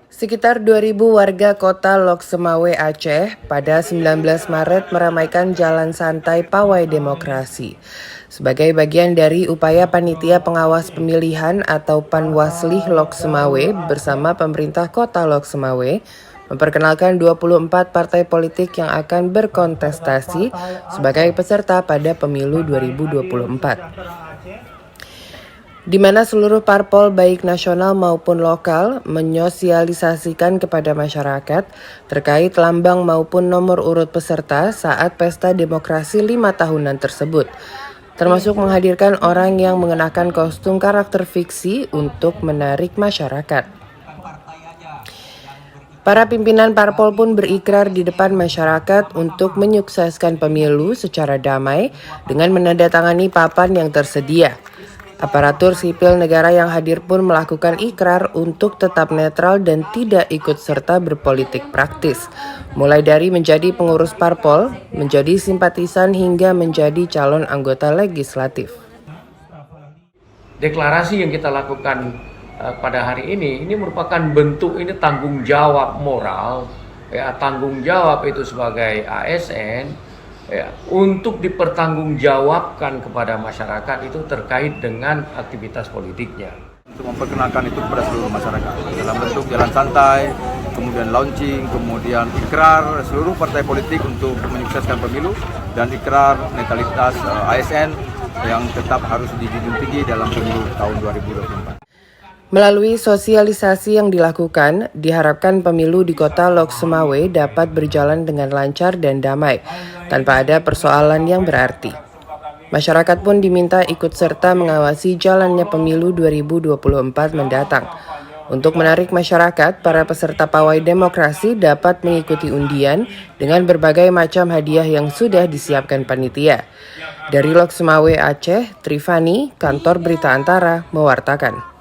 Sekitar 2.000 warga kota Lok Semawe, Aceh pada 19 Maret meramaikan Jalan Santai Pawai Demokrasi. Sebagai bagian dari upaya Panitia Pengawas Pemilihan atau Panwaslih Lok Semawe bersama pemerintah kota Lok Semawe, memperkenalkan 24 partai politik yang akan berkontestasi sebagai peserta pada pemilu 2024. Di mana seluruh parpol baik nasional maupun lokal menyosialisasikan kepada masyarakat terkait lambang maupun nomor urut peserta saat pesta demokrasi 5 tahunan tersebut, termasuk menghadirkan orang yang mengenakan kostum karakter fiksi untuk menarik masyarakat. Para pimpinan parpol pun berikrar di depan masyarakat untuk menyukseskan pemilu secara damai dengan menandatangani papan yang tersedia. Aparatur sipil negara yang hadir pun melakukan ikrar untuk tetap netral dan tidak ikut serta berpolitik praktis, mulai dari menjadi pengurus parpol, menjadi simpatisan hingga menjadi calon anggota legislatif. Deklarasi yang kita lakukan pada hari ini merupakan bentuk tanggung jawab moral, tanggung jawab itu sebagai ASN. Untuk dipertanggungjawabkan kepada masyarakat itu terkait dengan aktivitas politiknya. Untuk memperkenalkan itu kepada seluruh masyarakat dalam bentuk jalan santai, kemudian launching, kemudian ikrar seluruh partai politik untuk menyukseskan pemilu dan ikrar netralitas ASN yang tetap harus dijunjung tinggi dalam pemilu tahun 2024. Melalui sosialisasi yang dilakukan, diharapkan pemilu di kota Lok Semawe dapat berjalan dengan lancar dan damai, tanpa ada persoalan yang berarti. Masyarakat pun diminta ikut serta mengawasi jalannya pemilu 2024 mendatang. Untuk menarik masyarakat, para peserta pawai demokrasi dapat mengikuti undian dengan berbagai macam hadiah yang sudah disiapkan panitia. Dari Lok Semawe, Aceh, Trifani, Kantor Berita Antara, mewartakan.